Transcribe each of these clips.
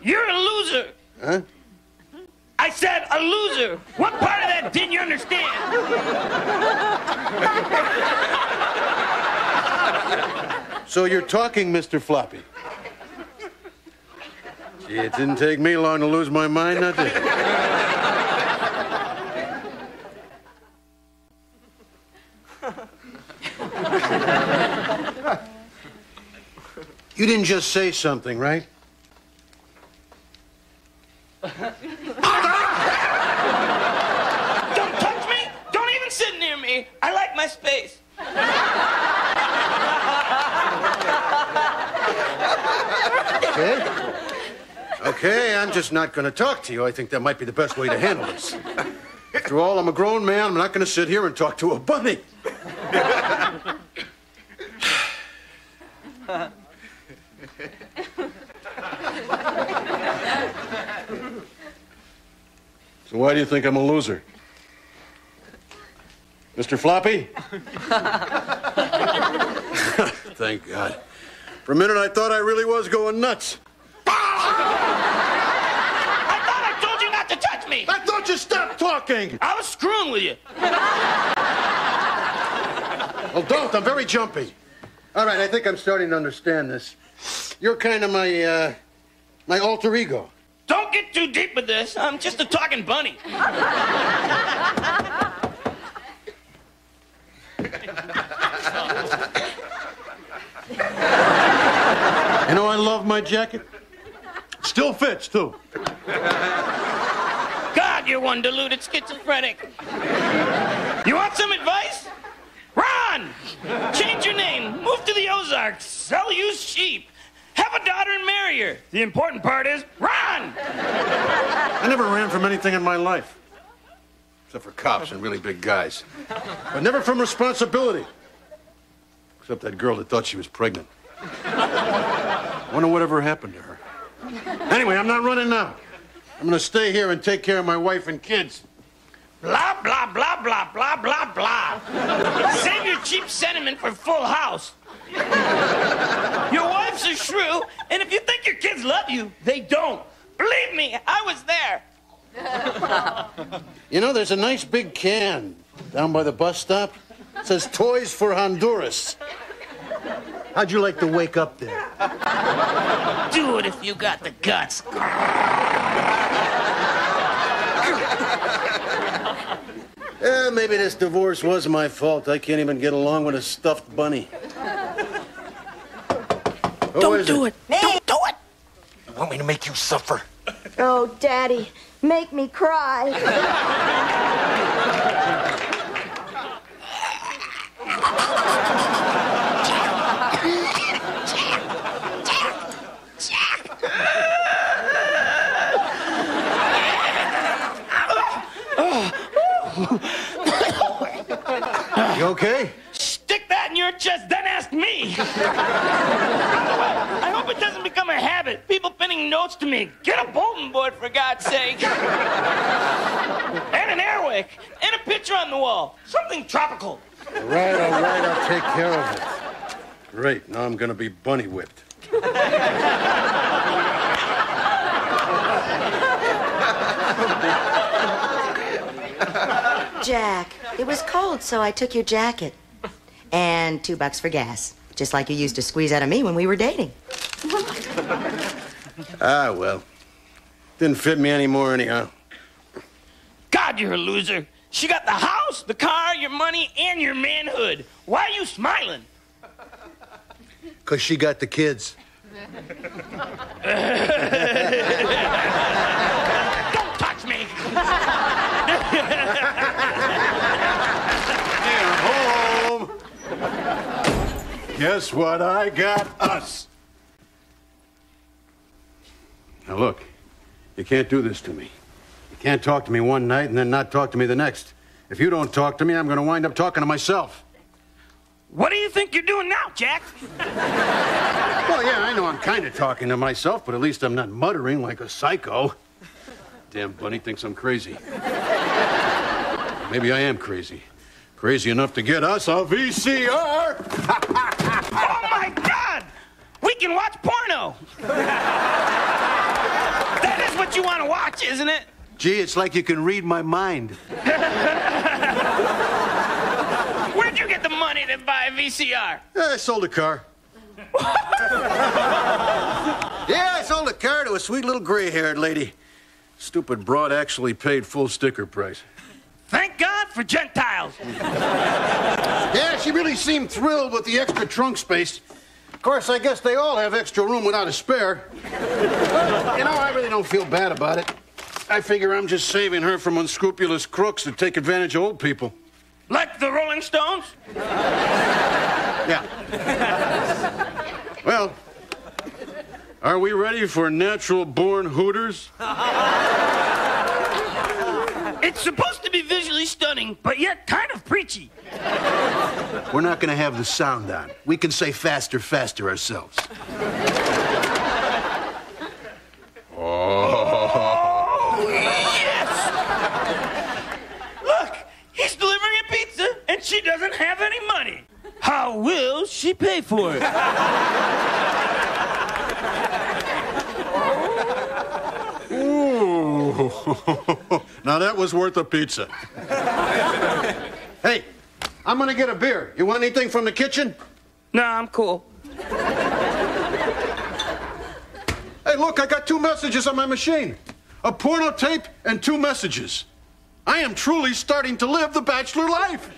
You're a loser. Huh? I said a loser. What part of that didn't you understand? So you're talking, Mr. Floppy. Gee, it didn't take me long to lose my mind, not did it? You didn't just say something, right? Don't touch me. Don't even sit near me. I like my space. Okay. Okay, I'm just not going to talk to you. I think that might be the best way to handle this. After all, I'm a grown man. I'm not going to sit here and talk to a bunny. So why do you think I'm a loser? Mr. Floppy? Thank God. For a minute, I thought I really was going nuts. I thought I told you not to touch me. I thought you stopped talking. I was screwing with you. Well, don't. I'm very jumpy. All right, I think I'm starting to understand this. You're kind of my alter ego. Don't get too deep with this. I'm just a talking bunny. You know, I love my jacket. Still fits, too. God, you're one deluded schizophrenic. You want some advice? Run! Change your name. Move to the Ozarks. Sell used sheep. Have a daughter and marry her. The important part is, run! I never ran from anything in my life. Except for cops and really big guys. But never from responsibility. Except that girl that thought she was pregnant. Wonder whatever happened to her. Anyway, I'm not running now. I'm gonna stay here and take care of my wife and kids. Blah, blah, blah, blah, blah, blah, blah. Save your cheap sentiment for Full House. Your wife's a shrew, and if you think your kids love you, they don't. Believe me, I was there. You know, there's a nice big can down by the bus stop. It says Toys for Honduras. How'd you like to wake up there? Do it if you got the guts. Maybe this divorce was my fault. I can't even get along with a stuffed bunny. Don't do it. Don't do it. You want me to make you suffer? Oh, Daddy, make me cry. You okay? Stick that in your chest, then ask me. I hope it doesn't become a habit. People pinning notes to me. Get a bulletin board, for God's sake. And an airwick. And a picture on the wall. Something tropical. All right, I'll take care of it. Great, now I'm gonna be bunny whipped. Jack, it was cold, so I took your jacket. And $2 for gas. Just like you used to squeeze out of me when we were dating. Ah, well. Didn't fit me anymore anyhow. God, you're a loser. She got the house, the car, your money, and your manhood. Why are you smiling? 'Cause she got the kids. Don't touch me. Home. Guess what I got us? Now look, you can't do this to me. You can't talk to me one night and then not talk to me the next. If you don't talk to me, I'm going to wind up talking to myself. What do you think you're doing now, Jack? Well, yeah, I know I'm kind of talking to myself, but at least I'm not muttering like a psycho. Damn bunny thinks I'm crazy. Maybe I am crazy. Crazy enough to get us a VCR. Oh, my God! We can watch porno! what you want to watch, isn't it? Gee, it's like you can read my mind. Where'd you get the money to buy a VCR? I sold a car. Yeah, I sold a car to a sweet little gray-haired lady. Stupid broad actually paid full sticker price. Thank God for Gentiles. Yeah, she really seemed thrilled with the extra trunk space. Of course, I guess they all have extra room without a spare. But, I really don't feel bad about it. I figure I'm just saving her from unscrupulous crooks that take advantage of old people. Like the Rolling Stones? Yeah. Well, are we ready for natural-born hooters? It's supposed to be visually stunning, but yet kind of preachy. We're not going to have the sound on. We can say faster, faster ourselves. Oh, yes! Look, he's delivering a pizza, and she doesn't have any money. How will she pay for it? Ooh. Now that was worth a pizza. Hey, I'm gonna get a beer. You want anything from the kitchen? No, I'm cool. Hey, look, I got 2 messages on my machine. A porno tape and 2 messages. I am truly starting to live the bachelor life.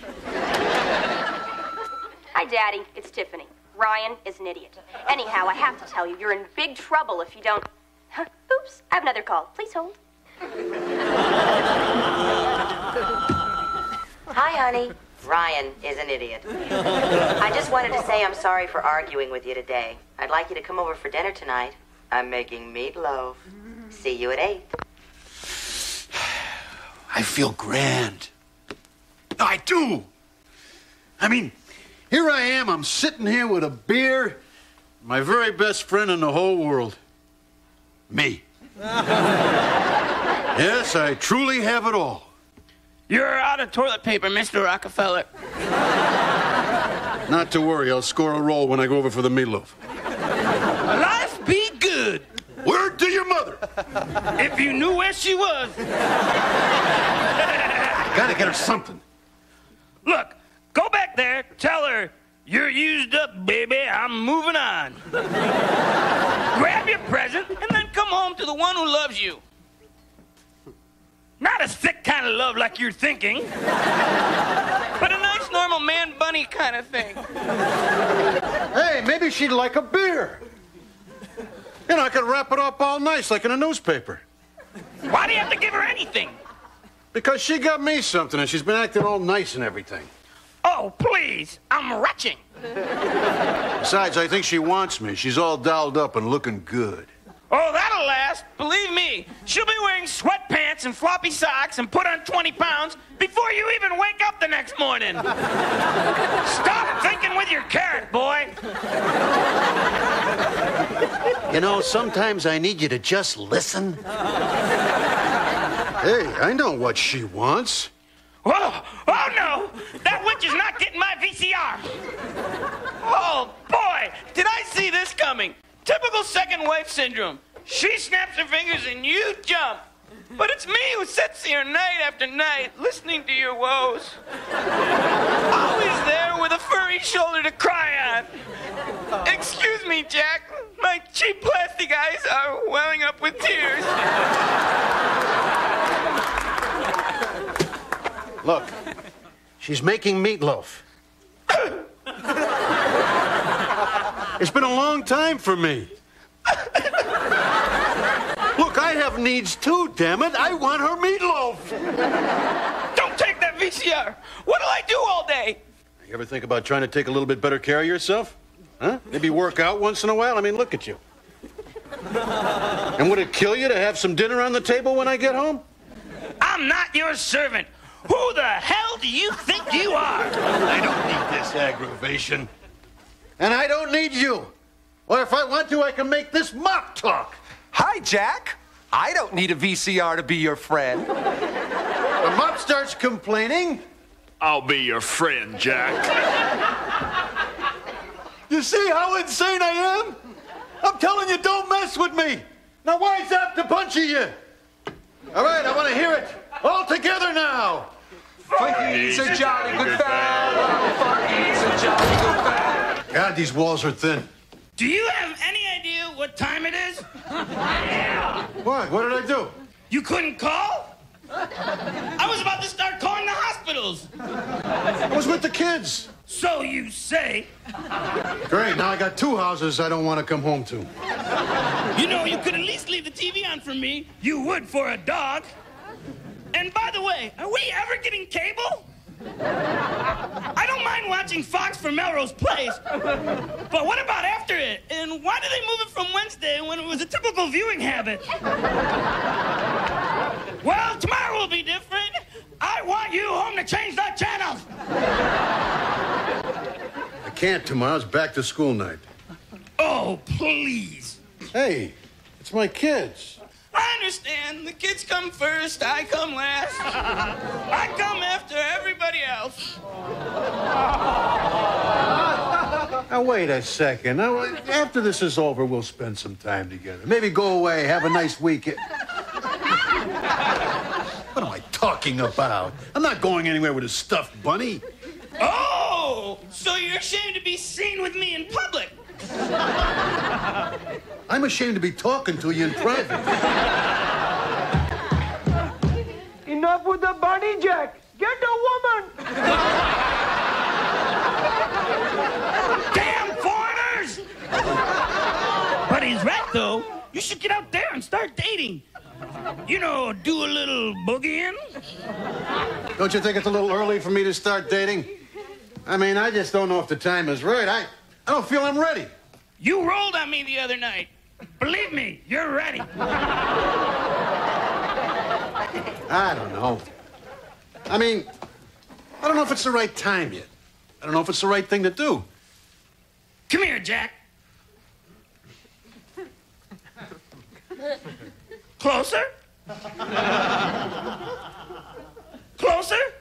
Hi, Daddy. It's Tiffany. Ryan is an idiot. Anyhow, I have to tell you, you're in big trouble if you don't... Huh, oops, I have another call. Please hold. Hi, honey. Ryan is an idiot. I just wanted to say I'm sorry for arguing with you today. I'd like you to come over for dinner tonight. I'm making meatloaf. See you at 8. I feel grand. I do. I mean, here I am. I'm sitting here with a beer. My very best friend in the whole world. Me. Yes, I truly have it all. You're out of toilet paper, Mr. Rockefeller. Not to worry. I'll score a roll when I go over for the meatloaf. Life be good. Word to your mother. If you knew where she was. Gotta get her something. Look, go back there, tell her, you're used up, baby, I'm moving on. Grab your present, and then come home to the one who loves you. Not a sick kind of love like you're thinking, but a nice, normal man bunny kind of thing. Hey, maybe she'd like a beer. I could wrap it up all nice, like in a newspaper. Why do you have to give her anything? Because she got me something, and she's been acting all nice and everything. Oh, please, I'm retching. Besides, I think she wants me. She's all dolled up and looking good. Oh, that'll last. Believe me, she'll be wearing sweatpants and floppy socks and put on 20 pounds before you even wake up the next morning. Stop thinking with your carrot, boy. Sometimes I need you to just listen. Hey, I know what she wants. Oh no! That witch is not getting my VCR! Oh, boy! Did I see this coming? Typical second wife syndrome. She snaps her fingers and you jump. But it's me who sits here night after night listening to your woes. Always there with a furry shoulder to cry on. Excuse me, Jack. My cheap plastic eyes are welling up with tears. Look, she's making meatloaf. It's been a long time for me. Look, I have needs too, damn it. I want her meatloaf. Don't take that VCR. What'll I do all day? You ever think about trying to take a little bit better care of yourself? Huh? Maybe work out once in a while? I mean, look at you. And would it kill you to have some dinner on the table when I get home? I'm not your servant. Who the hell do you think you are? I don't need this aggravation. And I don't need you. Or if I want to, I can make this mop talk. Hi, Jack. I don't need a VCR to be your friend. The mop starts complaining. I'll be your friend, Jack. You see how insane I am? I'm telling you, don't mess with me. Now wise up, the bunch of you. All right, I want to hear it. All together now. He's a jolly good fella. He's a jolly good fella. God, these walls are thin. Do you have any idea what time it is? What? What did I do? You couldn't call? I was about to start calling the hospitals. I was with the kids. So you say. Great, now I got 2 houses I don't want to come home to. You know, you could at least leave the TV on for me. You would for a dog. And by the way, are we ever getting cable? I don't mind watching Fox for Melrose Place, but what about after it? And why did they move it from Wednesday when it was a typical viewing habit? Well, tomorrow will be different. I want you home to change the channels. I can't tomorrow. It's back to school night. Oh, please. Hey, it's my kids. I understand. The kids come first, I come last. I come after everybody else. Now, wait a second. Now, after this is over, we'll spend some time together. Maybe go away, have a nice weekend. What am I talking about? I'm not going anywhere with a stuffed bunny. Oh, so you're ashamed to be seen with me in public? I'm ashamed to be talking to you in private. Enough with the bunny, Jack. Get a woman. Damn foreigners! But he's right, though. You should get out there and start dating. You know, do a little boogieing. Don't you think it's a little early for me to start dating? I mean, I just don't know if the time is right. I don't feel I'm ready. You rolled on me the other night. Believe me, you're ready. I don't know. I mean, I don't know if it's the right time yet. I don't know if it's the right thing to do. Come here, Jack. Closer? Closer?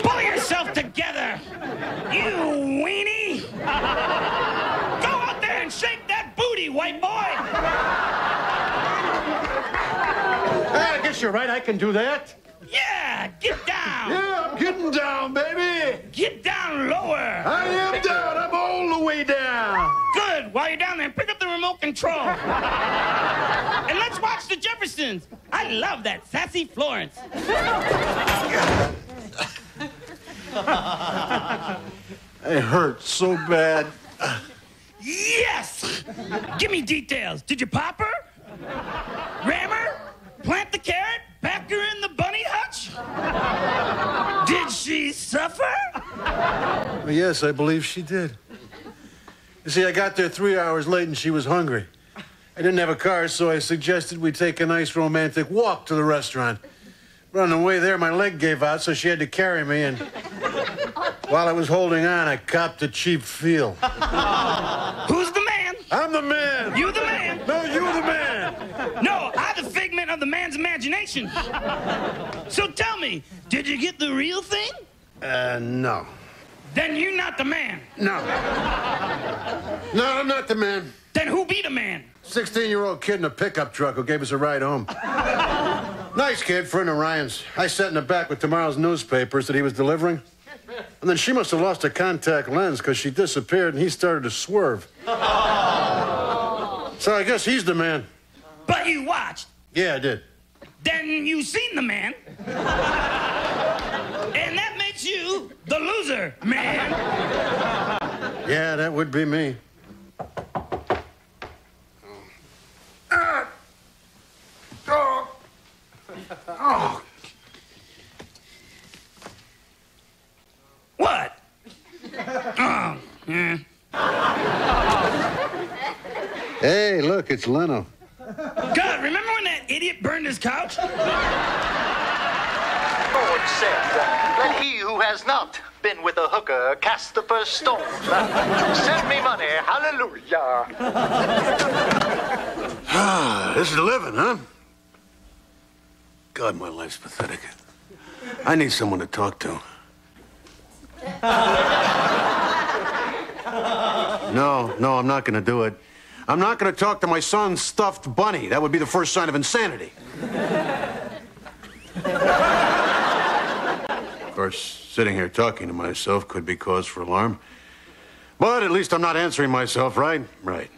Pull yourself together, you weenie! Go out there and shake that booty, white boy! I guess you're right. I can do that. Yeah, get down! Yeah, I'm getting down, baby. Get down lower! I am down. I'm all the way down. Good. While you're down there, pick up the remote control. And let's watch the Jeffersons. I love that sassy Florence. It hurts so bad. Yes! Give me details. Did you pop her? Ram her? Plant the carrot? Back her in the bunny hutch? Did she suffer? Well, yes, I believe she did. You see, I got there 3 hours late and she was hungry. I didn't have a car, so I suggested we take a nice romantic walk to the restaurant. But on the way there, my leg gave out, so she had to carry me, and while I was holding on, I copped a cheap feel. Who's the man? I'm the man. You the man? No, you the man. No, I'm the figment of the man's imagination. So tell me, did you get the real thing? No. Then you not the man. No. No, I'm not the man. Then who be the man? 16-year-old kid in a pickup truck who gave us a ride home. Nice kid, friend of Ryan's. I sat in the back with tomorrow's newspapers that he was delivering. And then she must have lost her contact lens because she disappeared and he started to swerve. So I guess he's the man. But you watched. Yeah, I did. Then you seen the man. And that makes you the loser, man. Yeah, that would be me. Oh. What? Oh, yeah. Hey, look, it's Leno. God, remember when that idiot burned his couch? Lord said, let he who has not been with a hooker cast the first stone. Send me money, hallelujah. This is living, huh? God, my life's pathetic. I need someone to talk to. No, I'm not going to do it. I'm not going to talk to my son's stuffed bunny. That would be the first sign of insanity. Of course, sitting here talking to myself could be cause for alarm. But at least I'm not answering myself, right? Right.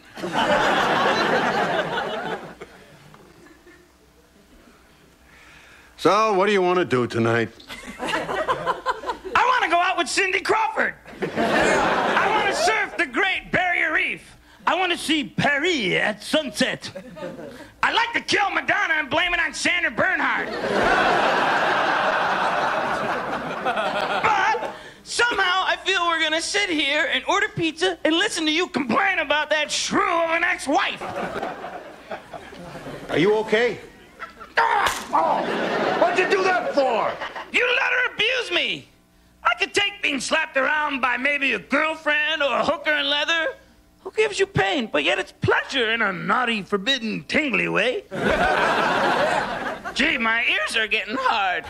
So, what do you want to do tonight? I want to go out with Cindy Crawford. I want to surf the Great Barrier Reef. I want to see Paris at sunset. I'd like to kill Madonna and blame it on Sandra Bernhard. But somehow I feel we're going to sit here and order pizza and listen to you complain about that shrew of an ex-wife. Are you okay? What'd you do that for? You let her abuse me. I could take being slapped around by maybe a girlfriend or a hooker in leather. Who gives you pain? But yet it's pleasure in a naughty, forbidden, tingly way. Gee, my ears are getting hard.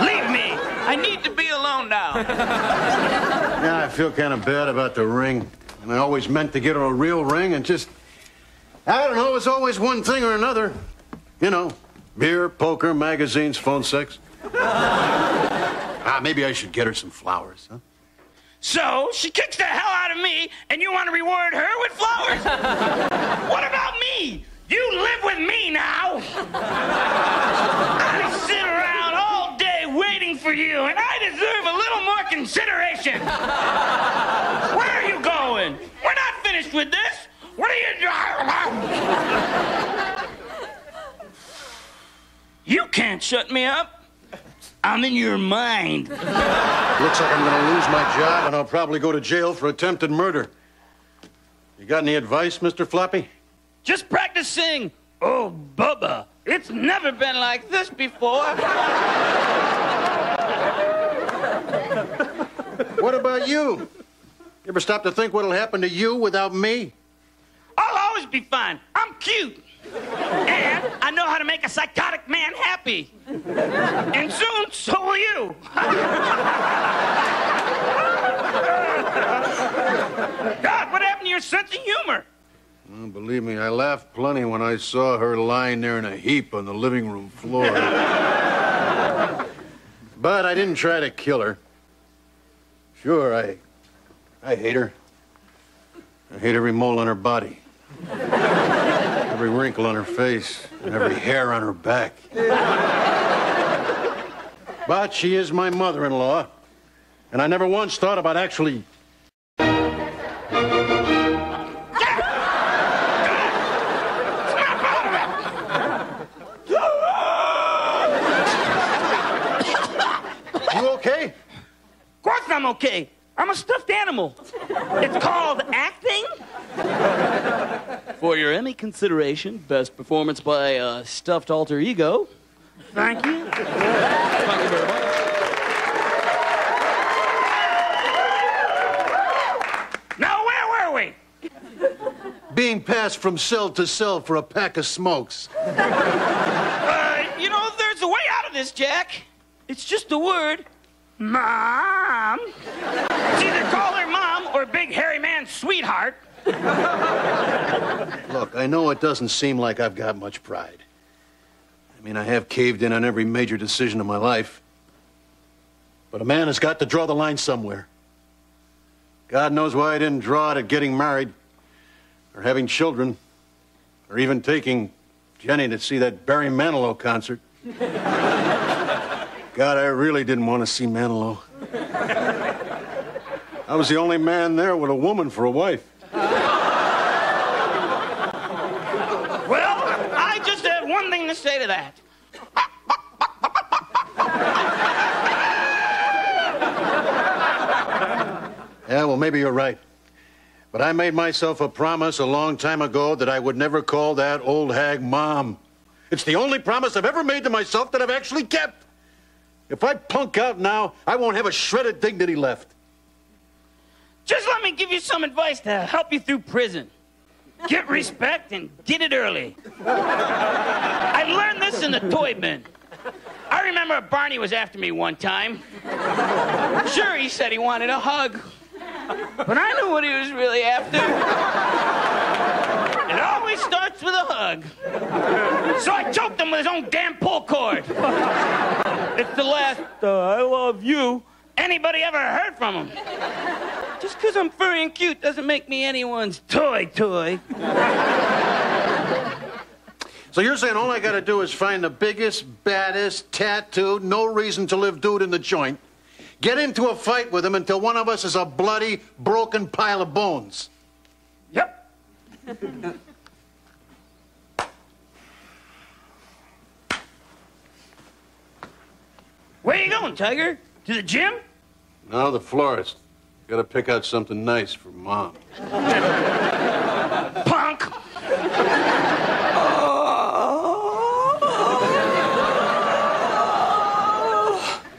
Leave me. I need to be alone now. Yeah, I feel kind of bad about the ring. And I always meant to get her a real ring and just... I don't know, it was always one thing or another. You know, beer, poker, magazines, phone sex. Maybe I should get her some flowers, huh? So, she kicks the hell out of me, and you want to reward her with flowers? What about me? You live with me now. I sit around all day waiting for you, and I deserve a little more consideration. Where are you going? We're not finished with this. What are you doing? You can't shut me up. I'm in your mind. Looks like I'm going to lose my job, and I'll probably go to jail for attempted murder. You got any advice, Mr. Floppy? Just practice saying, "Oh, Bubba, it's never been like this before." What about you? You ever stop to think what'll happen to you without me? I'll always be fine. I'm cute. And I know how to make a psychotic man happy. And soon, so will you. God, what happened to your sense of humor? Well, believe me, I laughed plenty when I saw her lying there in a heap on the living room floor. But I didn't try to kill her. Sure, I hate her. I hate every mole on her body. Every wrinkle on her face, and every hair on her back. But she is my mother-in-law, and I never once thought about actually... You okay? Of course I'm okay. I'm a stuffed animal. It's called acting. For your Emmy consideration, best performance by a stuffed alter ego. Thank you. Thank you very much. Now, where were we? Being passed from cell to cell for a pack of smokes. You know, there's a way out of this, Jack. It's just a word. Mom. It's either call her mom or big hairy man sweetheart. Look, I know it doesn't seem like I've got much pride. I mean, I have caved in on every major decision of my life. But a man has got to draw the line somewhere. God knows why I didn't draw it at getting married, or having children, or even taking Jenny to see that Barry Manilow concert. God, I really didn't want to see Manilow. I was the only man there with a woman for a wife. Well, I just have one thing to say to that. Yeah, well, maybe you're right. But I made myself a promise a long time ago that I would never call that old hag Mom. It's the only promise I've ever made to myself that I've actually kept. If I punk out now, I won't have a shred of dignity left. Just let me give you some advice to help you through prison. Get respect and get it early. I learned this in the toy bin. I remember Barney was after me one time. Sure, he said he wanted a hug. But I knew what he was really after. It always starts with a hug. So I choked him with his own damn pull cord. It's the last I love you anybody ever heard from him. Just because I'm furry and cute doesn't make me anyone's toy. So you're saying all I gotta do is find the biggest, baddest, tattooed, no reason to live dude in the joint, get into a fight with him until one of us is a bloody, broken pile of bones. Yep. Where you going, Tiger? To the gym? No, the florist. Gotta pick out something nice for Mom. Punk!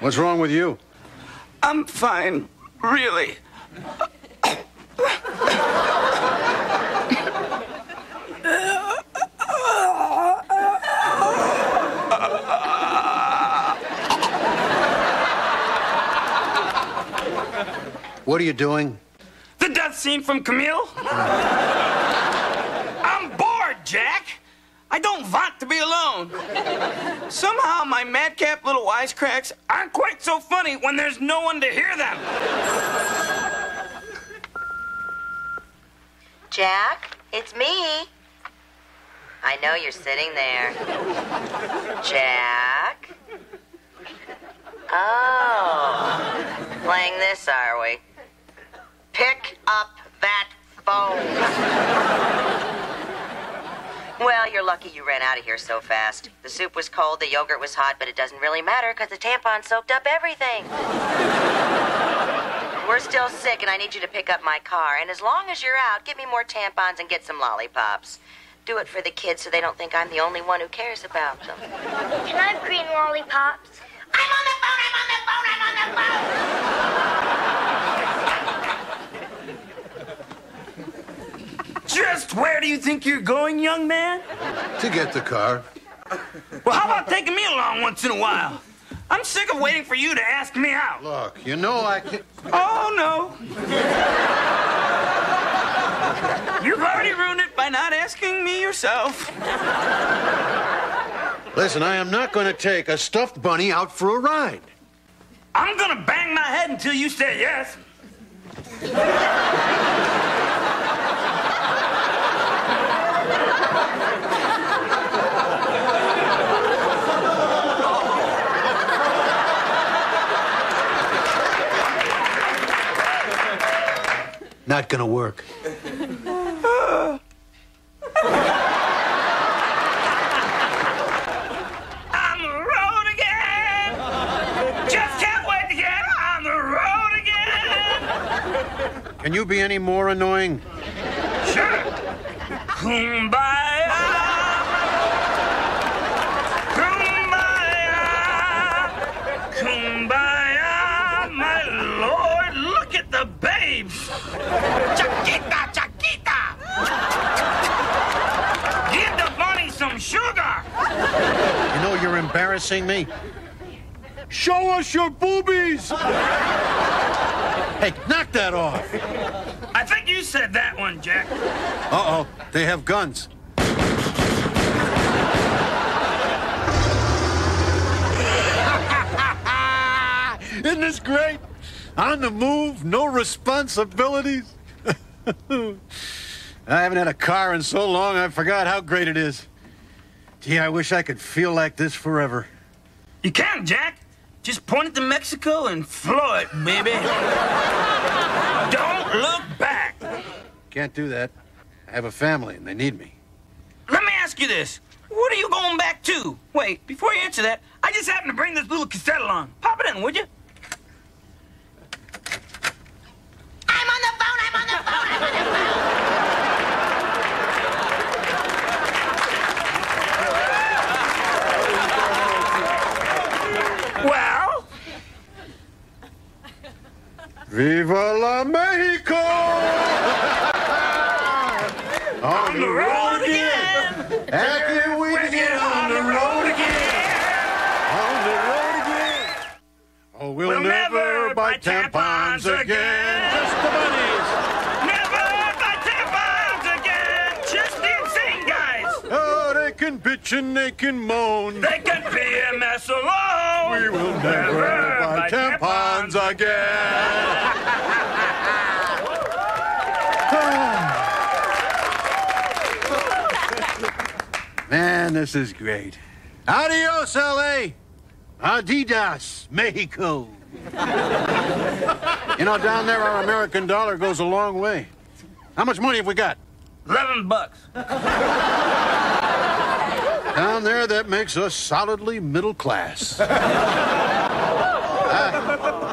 What's wrong with you? I'm fine, really. What are you doing? The death scene from Camille? I'm bored, Jack. I don't want to be alone. Somehow my madcap little wisecracks aren't quite so funny when there's no one to hear them. Jack, it's me. I know you're sitting there. Jack? Oh, playing this, are we? Pick up that phone. Well, you're lucky you ran out of here so fast. The soup was cold, the yogurt was hot, but it doesn't really matter because the tampon soaked up everything. We're still sick, and I need you to pick up my car. And as long as you're out, get me more tampons and get some lollipops. Do it for the kids so they don't think I'm the only one who cares about them. Can I have green lollipops? I'm on the phone, I'm on the phone, I'm on the phone! Just where do you think you're going, young man? To get the car. Well, how about taking me along once in a while? I'm sick of waiting for you to ask me out. Look, you know I can't... Oh, no. You've already ruined it by not asking me yourself. Listen, I am not going to take a stuffed bunny out for a ride. I'm gonna bang my head until you say yes. Not gonna work. On the road again. Just can't wait to get on the road again. Can you be any more annoying? Sure. Kumbaya. Kumbaya. Kumbaya. My Lord, look at the babes. Chiquita, Chiquita. Give the bunny some sugar. You know you're embarrassing me. Show us your boobies! Hey, knock that off. I think you said that one, Jack. Uh-oh, they have guns. Isn't this great? On the move, no responsibilities. I haven't had a car in so long, I forgot how great it is. Gee, I wish I could feel like this forever. You can, Jack. Just point it to Mexico and floor it, baby. Don't look back. Can't do that. I have a family and they need me. Let me ask you this. What are you going back to? Wait, before you answer that, I just happened to bring this little cassette along. Pop it in, would you? I'm on the phone, I'm on the phone, I'm on the phone! Well? Viva la Mexico! On the road again! Heck yeah, we get on the road again! On the road again! Oh, we'll never buy tampons again! Just the money! bitch and they can moan. They can PMS alone. We will never buy tampons again. Man, this is great. Adios, L.A. Adidas, Mexico. You know, down there, our American dollar goes a long way. How much money have we got? $11. Down there, that makes us solidly middle class.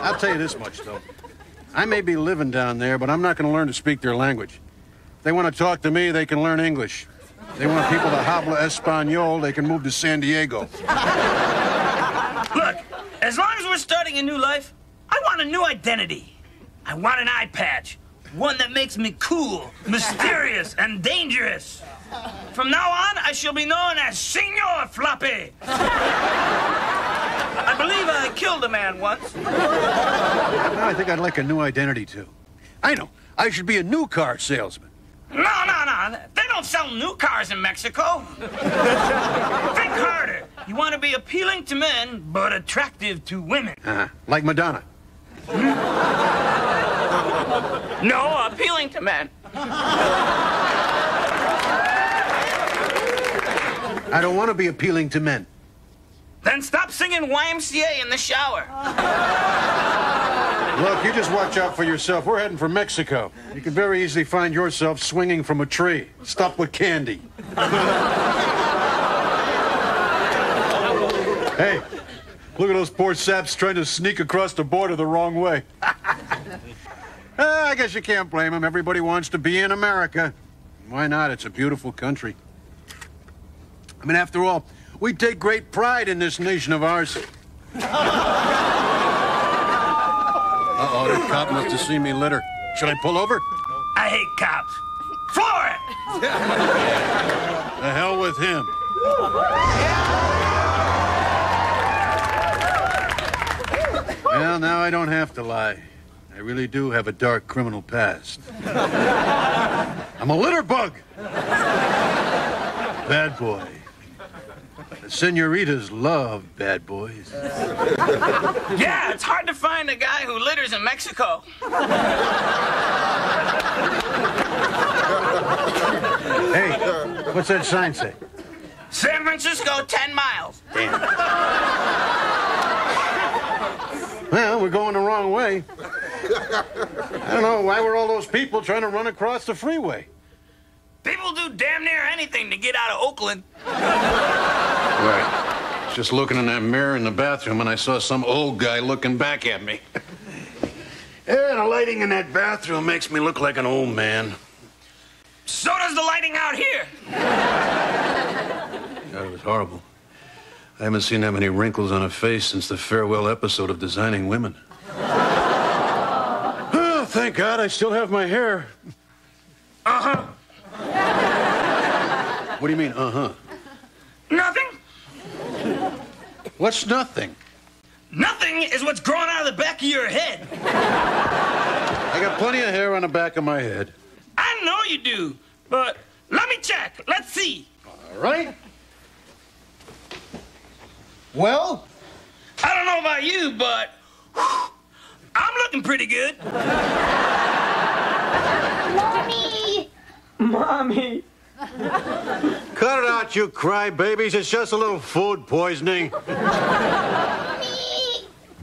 I'll tell you this much, though. I may be living down there, but I'm not going to learn to speak their language. If they want to talk to me, they can learn English. If they want people to habla Espanol, they can move to San Diego. Look, as long as we're starting a new life, I want a new identity. I want an eye patch. One that makes me cool, mysterious, and dangerous. From now on, I shall be known as Senor Floppy. I believe I killed a man once. Well, I think I'd like a new identity, too. I know. I should be a new car salesman. No. They don't sell new cars in Mexico. Think harder. You want to be appealing to men, but attractive to women. Like Madonna. No, appealing to men. I don't want to be appealing to men. Then stop singing YMCA in the shower. Look, you just watch out for yourself. We're heading for Mexico. You can very easily find yourself swinging from a tree. Stop with candy. Hey, look at those poor saps trying to sneak across the border the wrong way. I guess you can't blame them. Everybody wants to be in America. Why not? It's a beautiful country. I mean, after all, we take great pride in this nation of ours. Uh-oh, the cop must have seen me litter. Should I pull over? I hate cops. Floor it! The hell with him. Well, now I don't have to lie. I really do have a dark criminal past. I'm a litter bug. Bad boy. The senoritas love bad boys. Yeah, it's hard to find a guy who litters in Mexico. Hey, what's that sign say? San Francisco, 10 miles. Damn. Well, we're going the wrong way. I don't know, why were all those people trying to run across the freeway? People do damn near anything to get out of Oakland. Right. Just looking in that mirror in the bathroom, and I saw some old guy looking back at me. Yeah, the lighting in that bathroom makes me look like an old man. So does the lighting out here. God, it was horrible. I haven't seen that many wrinkles on a face since the farewell episode of Designing Women. Oh, thank God I still have my hair. Uh-huh. What do you mean, uh-huh? Nothing. What's nothing? Nothing is what's growing out of the back of your head. I got plenty of hair on the back of my head. I know you do, but let me check. Let's see. All right. Well? I don't know about you, but I'm looking pretty good. Mommy! Mommy! Cut it out, you crybabies. It's just a little food poisoning.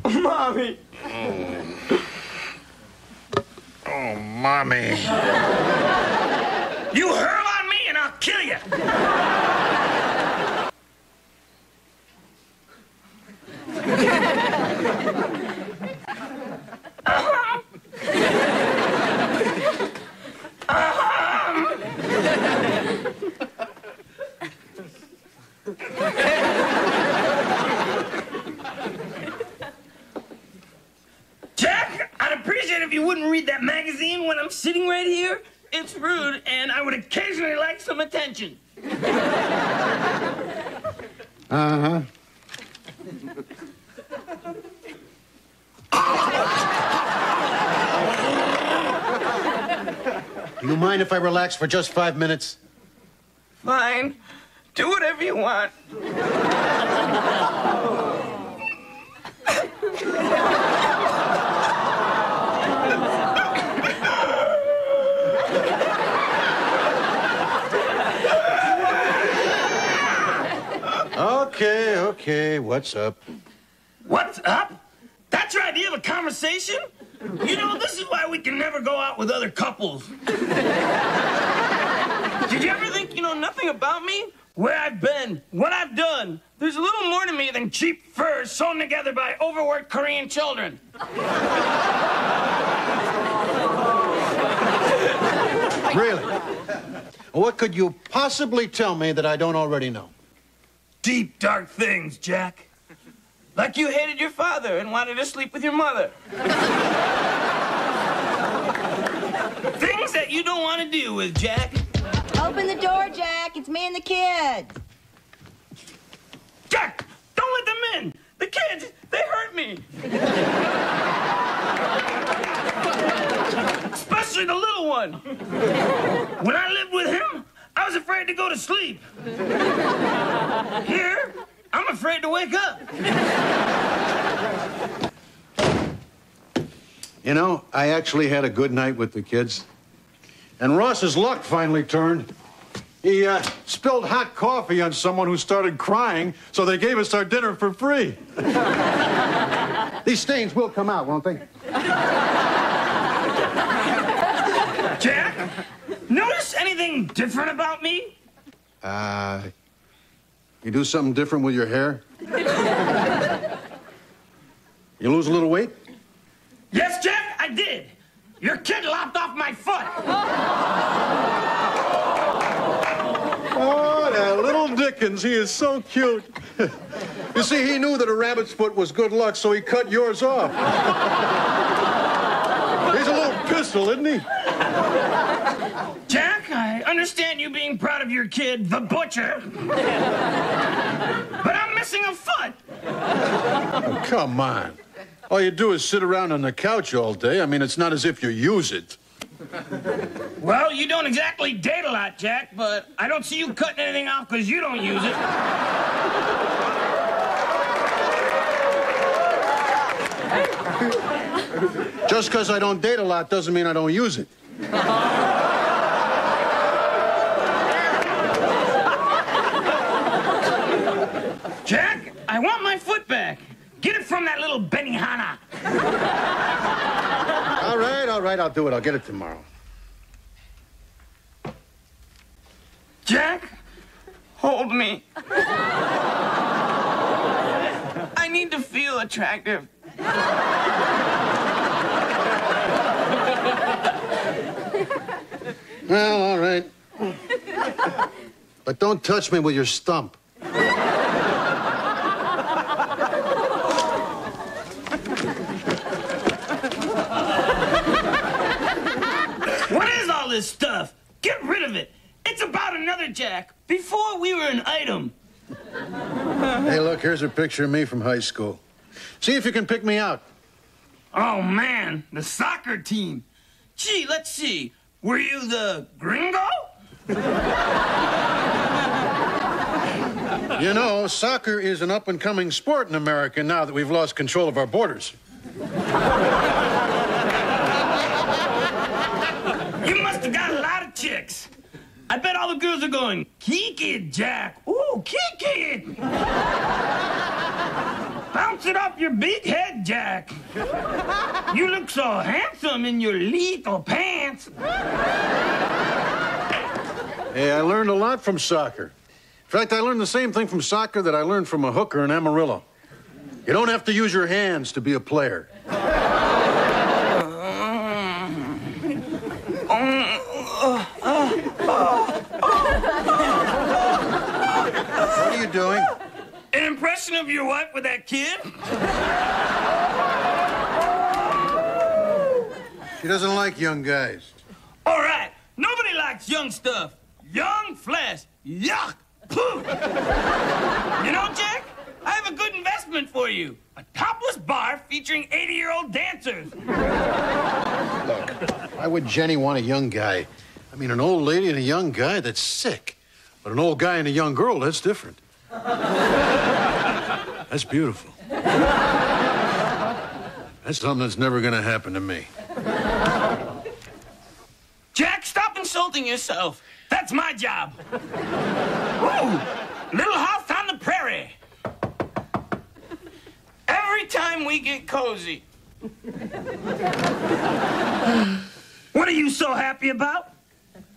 Mommy! Oh, Mommy. You hurl on me and I'll kill you. Jack, I'd appreciate if you wouldn't read that magazine when I'm sitting right here. It's rude, and I would occasionally like some attention. Uh-huh. Do you mind if I relax for just 5 minutes? Fine. Do whatever you want. Okay, what's up? What's up? That's your idea of a conversation? You know, this is why we can never go out with other couples. Did you ever think you know nothing about me? Where I've been, what I've done. There's a little more to me than cheap furs sewn together by overworked Korean children. Really? What could you possibly tell me that I don't already know? Deep, dark things, Jack. Like you hated your father and wanted to sleep with your mother. Things that you don't want to deal with, Jack. Open the door, Jack. It's me and the kid. Jack, don't let them in. The kids, they hurt me. Especially the little one. When I lived with him, I was afraid to go to sleep. Here, I'm afraid to wake up. You know, I actually had a good night with the kids. And Ross's luck finally turned. He spilled hot coffee on someone who started crying, so they gave us our dinner for free. These stains will come out, won't they? Jack, notice anything different about me? You do something different with your hair? You lose a little weight? Yes, Jack, I did. Your kid lopped off my foot. Oh, that little Dickens, he is so cute. You see, he knew that a rabbit's foot was good luck, so he cut yours off. He's a little pistol, isn't he? Jack, I understand you being proud of your kid, the butcher. But I'm missing a foot. Oh, come on. All you do is sit around on the couch all day. I mean, it's not as if you use it. Well, you don't exactly date a lot, Jack, but I don't see you cutting anything off because you don't use it. Just because I don't date a lot doesn't mean I don't use it. Jack, I want my foot back. Get it from that little Benihana. All right, I'll do it. I'll get it tomorrow. Jack, hold me. I need to feel attractive. Well, all right. But don't touch me with your stump. What is all this stuff? Get rid of it. It's about another Jack. Before we were an item. Hey, look, here's a picture of me from high school. See if you can pick me out. Oh, man, the soccer team. Gee, let's see. Were you the gringo? You know, soccer is an up-and-coming sport in America now that we've lost control of our borders. You must have got a lot of chicks. I bet all the girls are going, kick it, Jack. Ooh, kick it. Bounce it off your big head, Jack. You look so handsome in your little pants. Hey, I learned a lot from soccer. In fact, I learned the same thing from soccer that I learned from a hooker in Amarillo. You don't have to use your hands to be a player. What are you doing? An impression of your wife with that kid? She doesn't like young guys. All right. Nobody likes young stuff. Young flesh. Yuck. Pooh. You know, Jack, I have a good investment for you. A topless bar featuring 80-year-old dancers. Look, why would Jenny want a young guy? I mean, an old lady and a young guy? That's sick. But an old guy and a young girl, that's different. That's beautiful. That's something that's never gonna happen to me. Jack, stop insulting yourself. That's my job. Woo! Little house on the prairie. Every time we get cozy. What are you so happy about?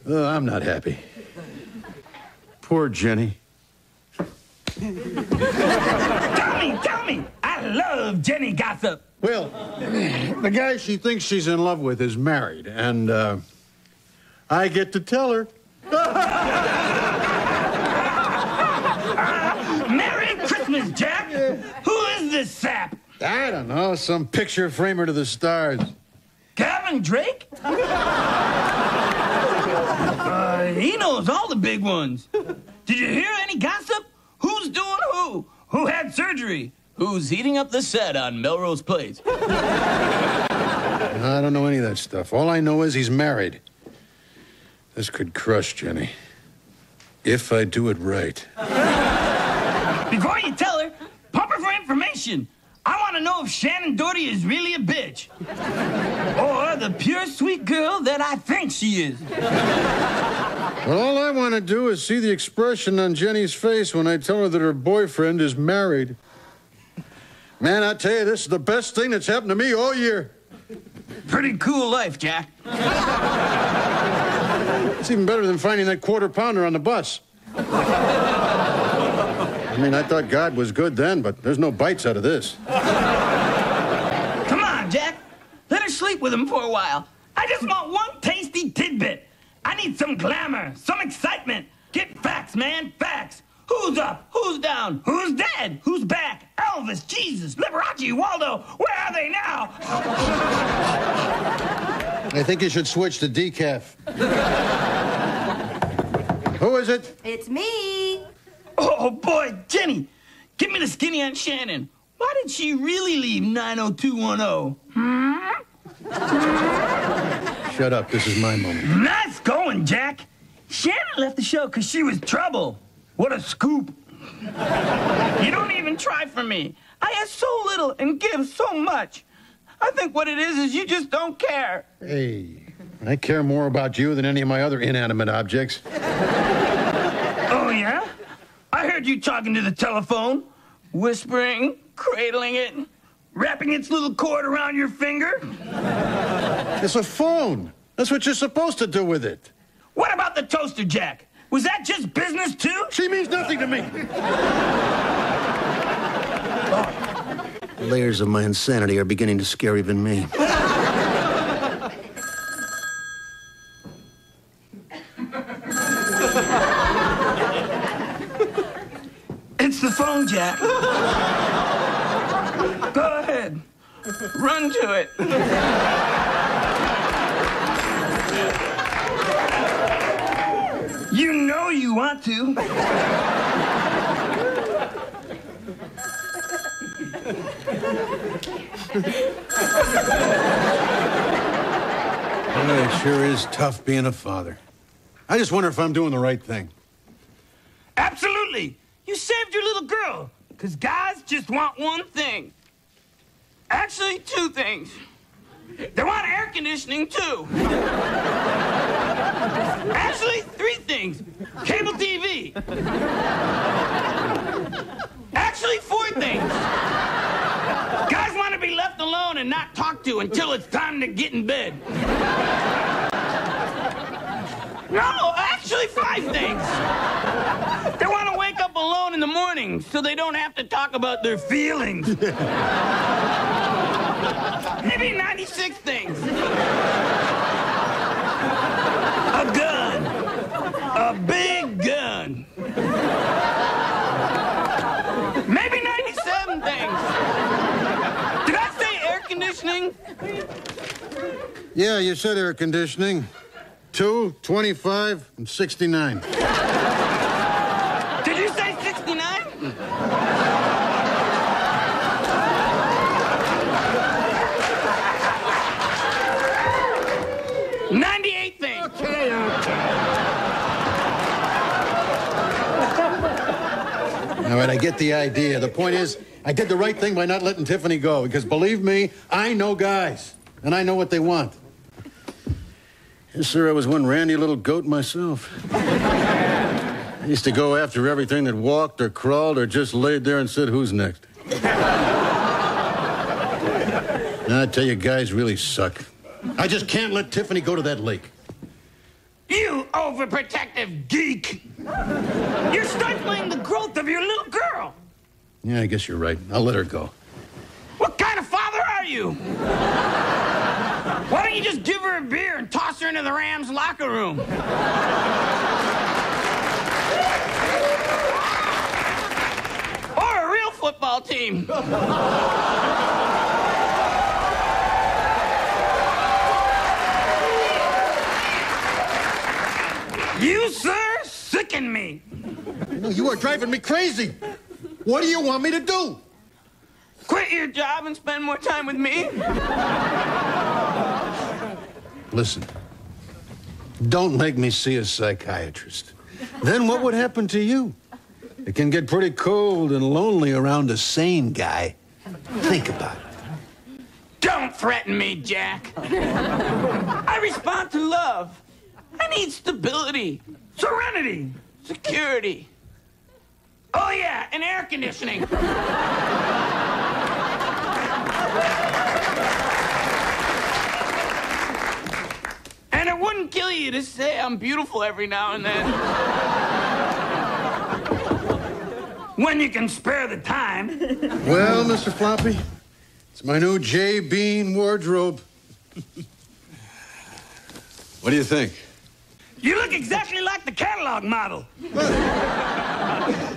I'm not happy. Poor Jenny. Tell me. I love Jenny gossip. Well, the guy she thinks she's in love with is married, and I get to tell her. Merry Christmas, Jack. Who is this sap? I don't know, some picture framer to the stars. Gavin Drake? He knows all the big ones. Did you hear any gossip? Who's doing who? Who had surgery? Who's heating up the set on Melrose Place? I don't know any of that stuff. All I know is he's married. This could crush Jenny. If I do it right. Before you tell her, pump her for information. I want to know if Shannon Doherty is really a bitch. Or the pure sweet girl that I think she is. Well, all I want to do is see the expression on Jenny's face when I tell her that her boyfriend is married. Man, I tell you, this is the best thing that's happened to me all year. Pretty cool life, Jack. It's even better than finding that quarter-pounder on the bus. I mean, I thought God was good then, but there's no bites out of this. Come on, Jack. Let her sleep with him for a while. I just want one tasty tidbit. I need some glamour, some excitement. Get facts, man, facts. Who's up? Who's down? Who's dead? Who's back? Elvis, Jesus, Liberace, Waldo, where are they now? I think you should switch to decaf. Who is it? It's me. Oh, boy, Jenny, give me the skinny on Shannon. Why did she really leave 90210? Shut up, this is my moment. Nice going, Jack. Shannon left the show because she was trouble. What a scoop. You don't even try for me. I ask so little and give so much. I think what it is you just don't care. Hey, I care more about you than any of my other inanimate objects. Oh, yeah? I heard you talking to the telephone, whispering, cradling it, wrapping its little cord around your finger. It's a phone. That's what you're supposed to do with it. What about the toaster, Jack? Was that just business, too? She means nothing to me. The layers of my insanity are beginning to scare even me. It's the phone, Jack. Go ahead. Run to it. You know you want to. Well, it sure is tough being a father. I just wonder if I'm doing the right thing. Absolutely. You saved your little girl. Because guys just want one thing. Actually, two things. They want air conditioning, too. Actually, three things. Cable TV. Actually, four things. Guys want to be left alone and not talked to until it's time to get in bed. No, actually, five things. They want to wake up alone in the morning so they don't have to talk about their feelings. Maybe 96 things. A gun. A big gun. Maybe 97 things. Did I say air conditioning? Yeah, you said air conditioning. 2, 25, and 69. Did you say 69? 98 things. Okay. get the idea. The point is, I did the right thing by not letting Tiffany go, because believe me, I know guys, and I know what they want. Yes, sir, I was one randy little goat myself. I used to go after everything that walked or crawled or just laid there and said, who's next? Now, I tell you, guys really suck. I just can't let Tiffany go to that lake. You overprotective geek! You're stifling the growth of your little girl! Yeah, I guess you're right. I'll let her go. What kind of father are you? Why don't you just give her a beer and toss her into the Rams locker room? Or a real football team. You, sir, sicken me. No, you are driving me crazy. What do you want me to do? Quit your job and spend more time with me? Listen, don't make me see a psychiatrist. Then what would happen to you? It can get pretty cold and lonely around a sane guy. Think about it. Don't threaten me, Jack. I respond to love. I need stability, serenity, security. Oh, yeah, and air conditioning. And it wouldn't kill you to say I'm beautiful every now and then. When you can spare the time. Well, Mr. Floppy, it's my new J. Bean wardrobe. What do you think? You look exactly like the catalog model.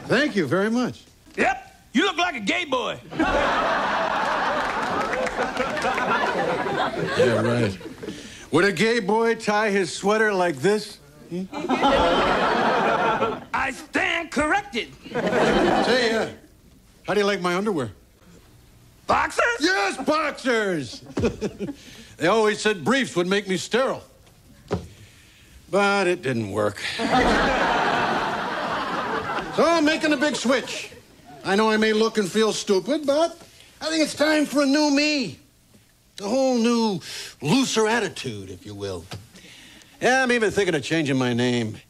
Thank you very much. Yep, you look like a gay boy. Yeah, right. Would a gay boy tie his sweater like this? I stand corrected. Say, how do you like my underwear? Boxers? Yes, boxers! They always said briefs would make me sterile. But it didn't work. So I'm making a big switch. I know I may look and feel stupid, but I think it's time for a new me. A whole new, looser attitude, if you will. Yeah, I'm even thinking of changing my name.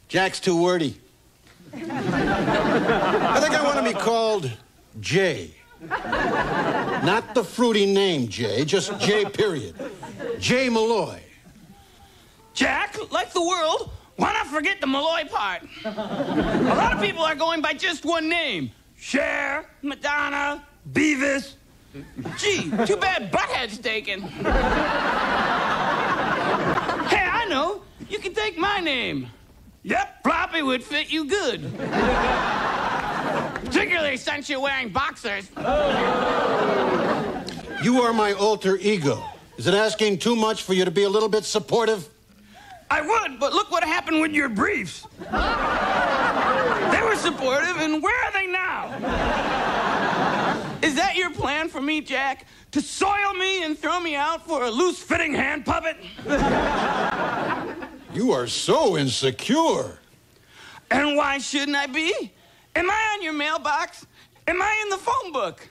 Jack's too wordy. I think I want to be called Jay. Not the fruity name, Jay, just Jay, period. Jay Malloy. Jack, like the world, why not forget the Malloy part? A lot of people are going by just one name. Cher, Madonna, Beavis. Gee, too bad Butthead's taken. Hey, I know. You can take my name. Yep, Floppy would fit you good. Particularly since you're wearing boxers. You are my alter ego. Is it asking too much for you to be a little bit supportive? I would, but look what happened with your briefs. They were supportive, and where are they now? Is that your plan for me, Jack? To soil me and throw me out for a loose-fitting hand puppet? You are so insecure. And why shouldn't I be? Am I on your mailbox? Am I in the phone book?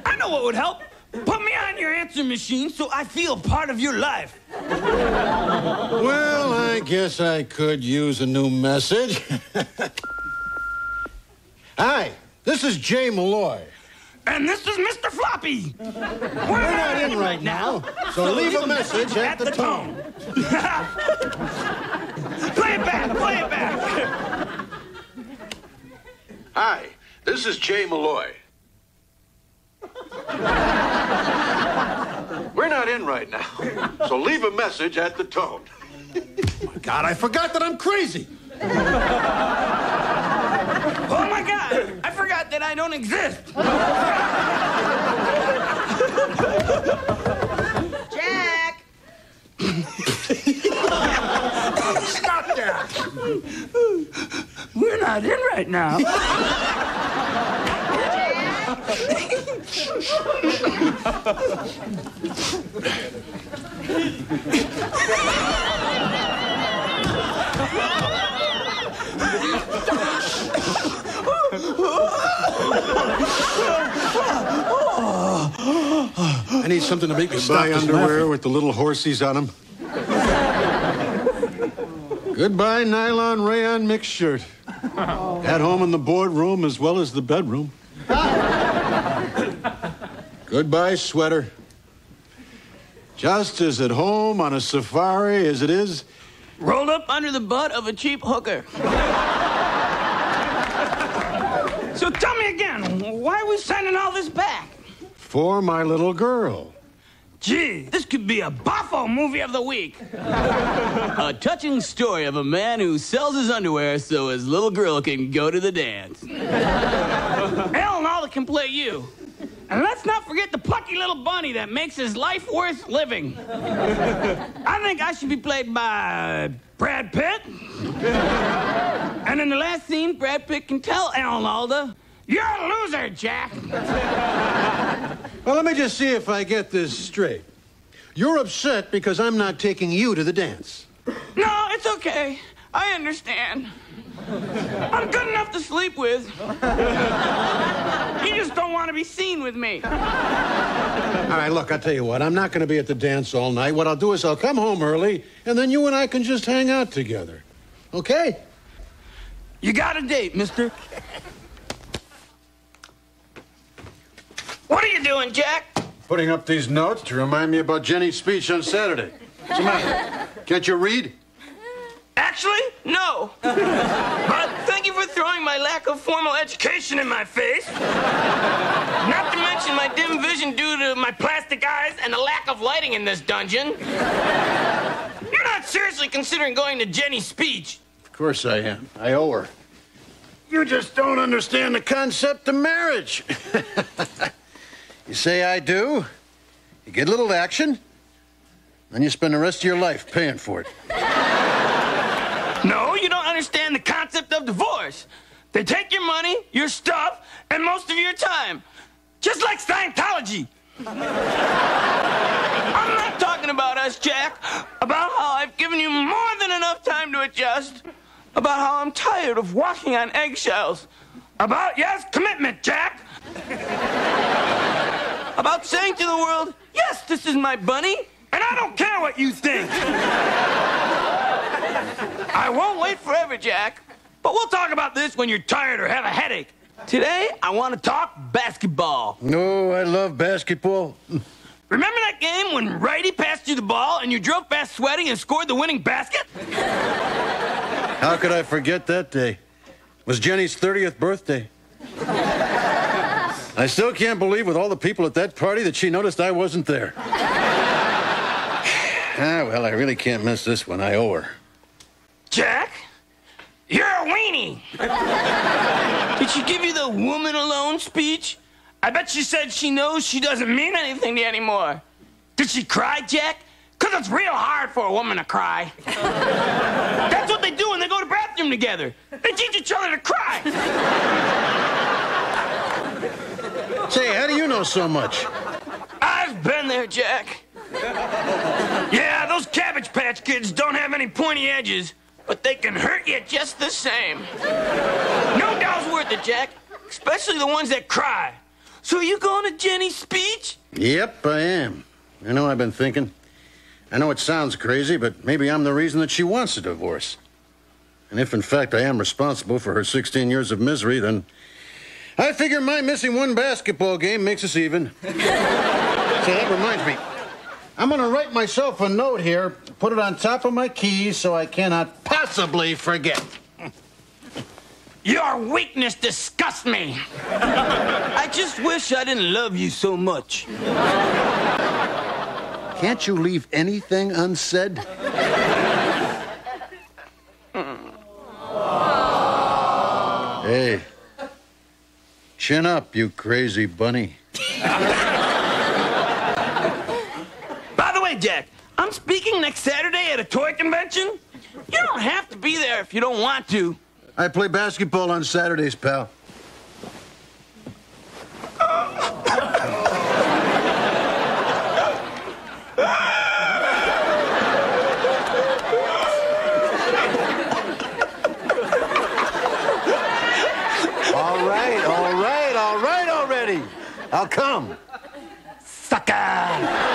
I know what would help. Put me on your answer machine so I feel part of your life. Well, I guess I could use a new message. Hi, this is Jay Malloy. And this is Mr. Floppy. We're not in right now, so leave a message at the tone. Play it back, play it back. Hi, this is Jay Malloy. We're not in right now, so leave a message at the tone. Oh my God, I forgot that I'm crazy. Oh my God, I forgot that I don't exist. Jack! Stop that. We're not in right now. I need something to make me stop this underwear with the little horsies on them. Goodbye, nylon rayon mixed shirt. At home in the boardroom as well as the bedroom. Goodbye, sweater. Just as at home on a safari as it is rolled up under the butt of a cheap hooker. So tell me again, why are we sending all this back? for my little girl. Gee, this could be a boffo movie of the week. A touching story of a man who sells his underwear so his little girl can go to the dance. Ellen Alda can play you. And let's not forget the plucky little bunny that makes his life worth living. I think I should be played by Brad Pitt. And in the last scene, Brad Pitt can tell Ellen Alda, "You're a loser, Jack." Well, let me just see if I get this straight. You're upset because I'm not taking you to the dance. No, it's okay. I understand. I'm good enough to sleep with. You just don't want to be seen with me. All right, look, I'll tell you what. I'm not going to be at the dance all night. What I'll do is I'll come home early, and then you and I can just hang out together. Okay? You got a date, mister. What are you doing, Jack? Putting up these notes to remind me about Jenny's speech on Saturday. What's the matter? Can't you read? Actually, no. But thank you for throwing my lack of formal education in my face. Not to mention my dim vision due to my plastic eyes and the lack of lighting in this dungeon. You're not seriously considering going to Jenny's speech. Of course I am. I owe her. You just don't understand the concept of marriage. You say I do, you get a little action, then you spend the rest of your life paying for it. No, you don't understand the concept of divorce. They take your money, your stuff, and most of your time. Just like Scientology. I'm not talking about us, Jack. About how I've given you more than enough time to adjust. About how I'm tired of walking on eggshells. About, yes, commitment, Jack. About saying to the world, yes, this is my bunny, and I don't care what you think. I won't wait forever, Jack. But we'll talk about this when you're tired or have a headache. Today, I want to talk basketball. No, I love basketball. Remember that game when Righty passed you the ball and you drove past sweating and scored the winning basket? How could I forget that day? It was Jenny's 30th birthday. I still can't believe with all the people at that party that she noticed I wasn't there. Well, I really can't miss this one. I owe her. Jack, you're a weenie. Did she give you the woman alone speech? I bet she said she knows she doesn't mean anything to you anymore. Did she cry, Jack? Because it's real hard for a woman to cry. That's what they do when they go to the bathroom together. They teach each other to cry. Say, how do you know so much? I've been there, Jack. Yeah, those Cabbage Patch Kids don't have any pointy edges, but they can hurt you just the same. No doll's worth it, Jack, especially the ones that cry. So are you going to Jenny's speech? Yep, I am. You know, I've been thinking. I know it sounds crazy, but maybe I'm the reason that she wants a divorce. And if, in fact, I am responsible for her 16 years of misery, then I figure my missing one basketball game makes us even. So that reminds me. I'm going to write myself a note here, put it on top of my keys so I cannot possibly forget. Your weakness disgusts me. I just wish I didn't love you so much. Can't you leave anything unsaid? Hey, chin up, you crazy bunny. By the way, Jack, I'm speaking next Saturday at a toy convention. You don't have to be there if you don't want to. I play basketball on Saturdays, pal. ready. I'll come. Sucker!